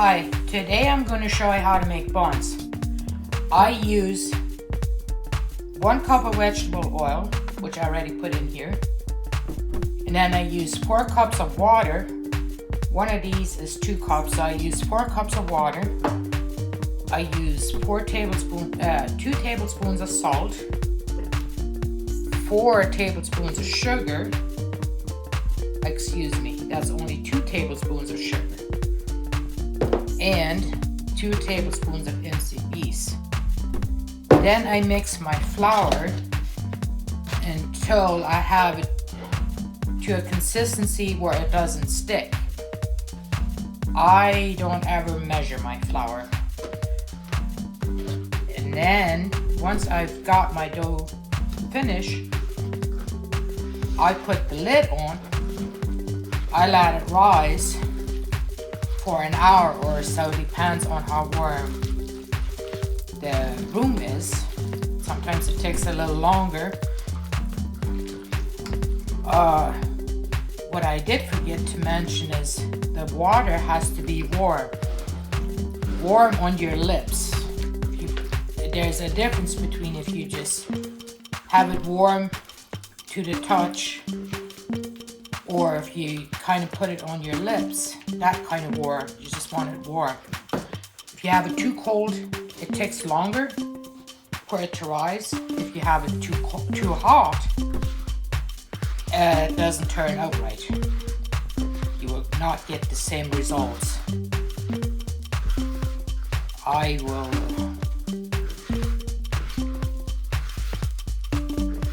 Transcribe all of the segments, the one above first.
Hi, today I'm going to show you how to make buns. I use 1 cup of vegetable oil, which I already put in here. And then I use 4 cups of water. One of these is 2 cups, so I use 4 cups of water. I use 2 tablespoons of salt, 4 tablespoons of sugar. Excuse me, that's only 2 tablespoons of sugar. And 2 tablespoons of instant yeast. Then I mix my flour until I have it to a consistency where it doesn't stick. I don't ever measure my flour. And then once I've got my dough finished, I put the lid on. I let it rise for an hour or so, depends on how warm the room is. Sometimes it takes a little longer. What I did forget to mention is the water has to be warm on your lips. There's a difference between if you just have it warm to the touch, or if you kind of put it on your lips, that kind of warm. You just want it warm. If you have it too cold, it takes longer for it to rise. If you have it too hot, it doesn't turn out right. You will not get the same results. I will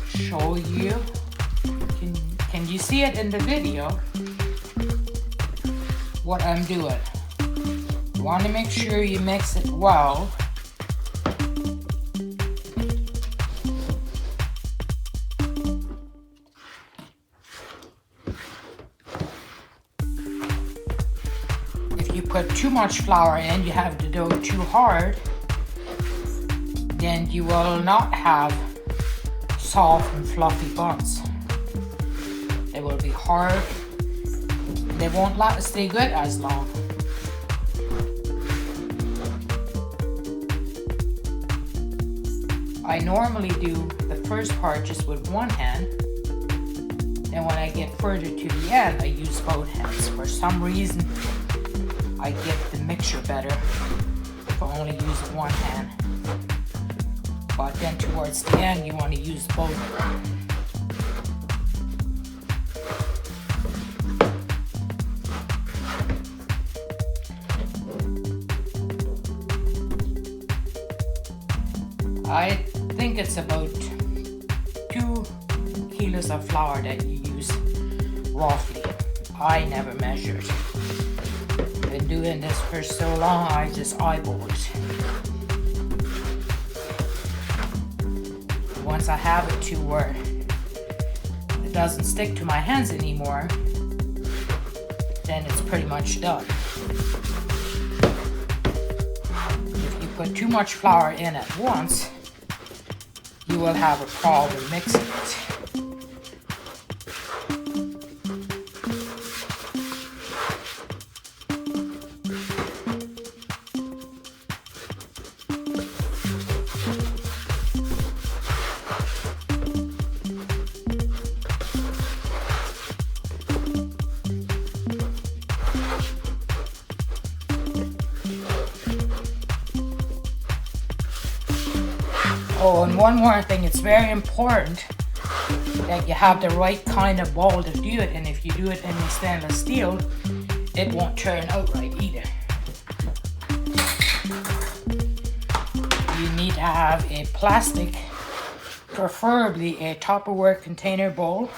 show you. Can you see it in the video? What I'm doing. You want to make sure you mix it well. If you put too much flour in, you have the dough too hard, then you will not have soft and fluffy buns. They will be hard. They won't stay good as long. I normally do the first part just with one hand. Then when I get further to the end, I use both hands. For some reason, I get the mixture better if I only use one hand. But then towards the end, you want to use both. I think it's about 2 kilos of flour that you use roughly. I never measured. Been doing this for so long, I just eyeball it. Once I have it to where it doesn't stick to my hands anymore, then it's pretty much done. If you put too much flour in at once, you will have a problem mixing it. Oh, and one more thing, it's very important that you have the right kind of bowl to do it, and if you do it in the stainless steel, it won't turn out right either. You need to have a plastic, preferably a Tupperware container bowl.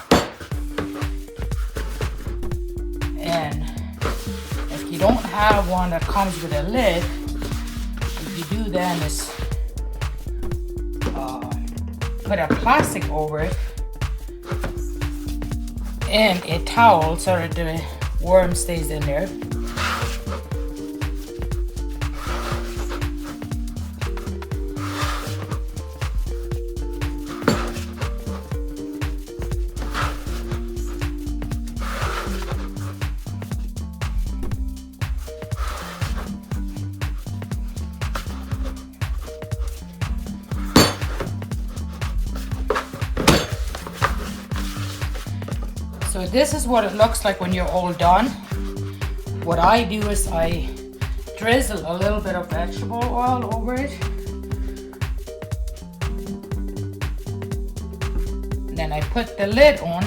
And if you don't have one that comes with a lid, what you do then is put a plastic over it and a towel so that the worm stays in there. So this is what it looks like when you're all done. What I do is I drizzle a little bit of vegetable oil over it. Then I put the lid on.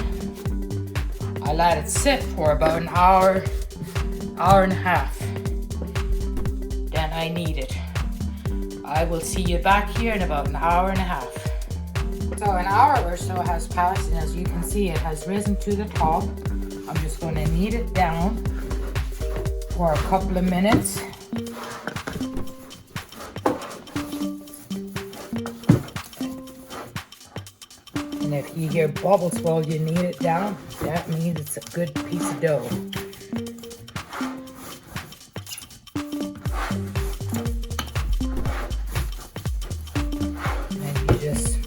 I let it sit for about an hour, hour and a half. Then I knead it. I will see you back here in about an hour and a half. So an hour or so has passed, and as you can see, it has risen to the top. I'm just going to knead it down for a couple of minutes. And if you hear bubbles while you knead it down, that means it's a good piece of dough. And you just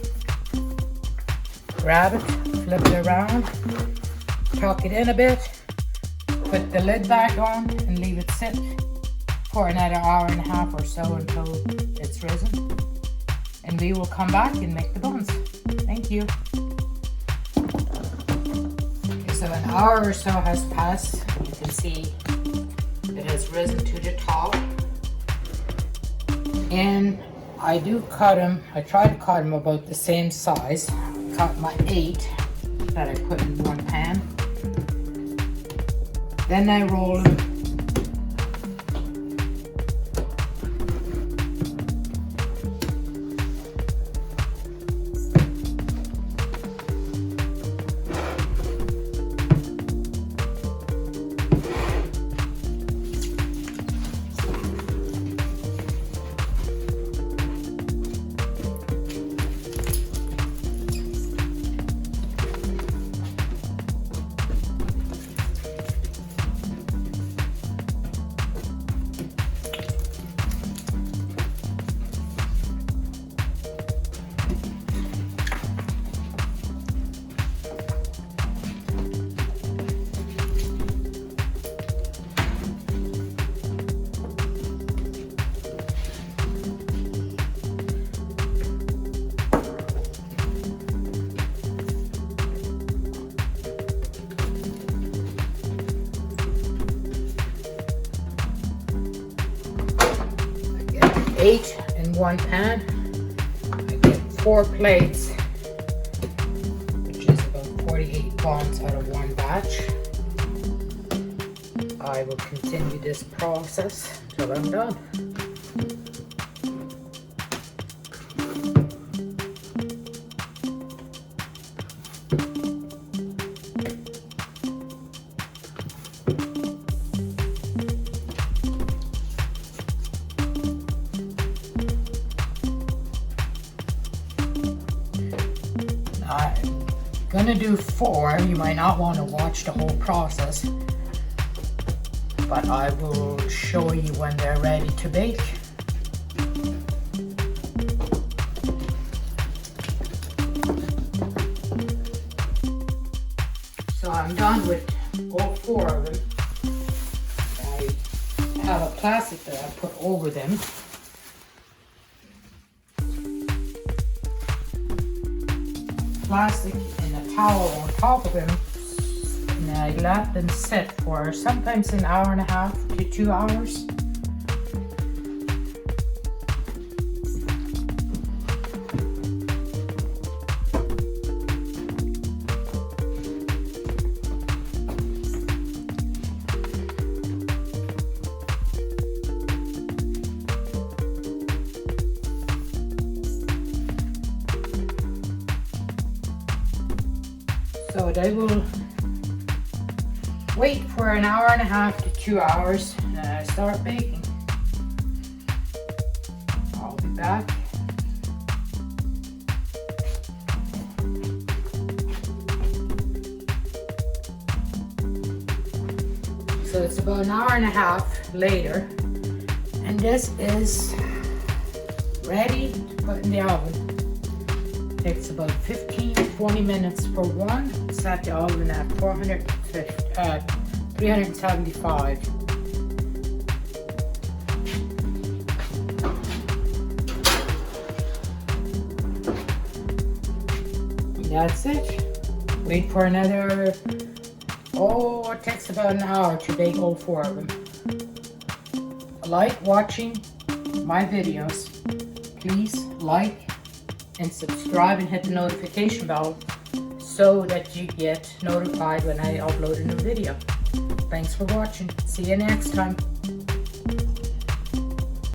grab it, flip it around, tuck it in a bit, put the lid back on and leave it sit for another hour and a half or so until it's risen. And we will come back and make the buns. Thank you. Okay, so an hour or so has passed. You can see it has risen to the top. And I do cut them, I try to cut them about the same size. Cut my 8 that I put in one pan. Then I roll them. Eight in one pan. I get 4 plates, which is about 48 buns out of one batch. I will continue this process till I'm done. I'm gonna do 4. You might not want to watch the whole process, but I will show you when they're ready to bake. So I'm done with all 4 of them. I have a plastic that I put over them. Plastic and a towel on top of them, and I let them sit for sometimes an hour and a half to 2 hours. So they will wait for an hour and a half to 2 hours, and I start baking. I'll be back. So it's about an hour and a half later, and this is ready to put in the oven. Takes about 15-20 minutes for one. Set the oven at 375. That's it. Wait for another Oh, it takes about an hour to bake all 4 of them. Like watching my videos. Please like and subscribe and hit the notification bell so that you get notified when I upload a new video. Thanks for watching. See you next time.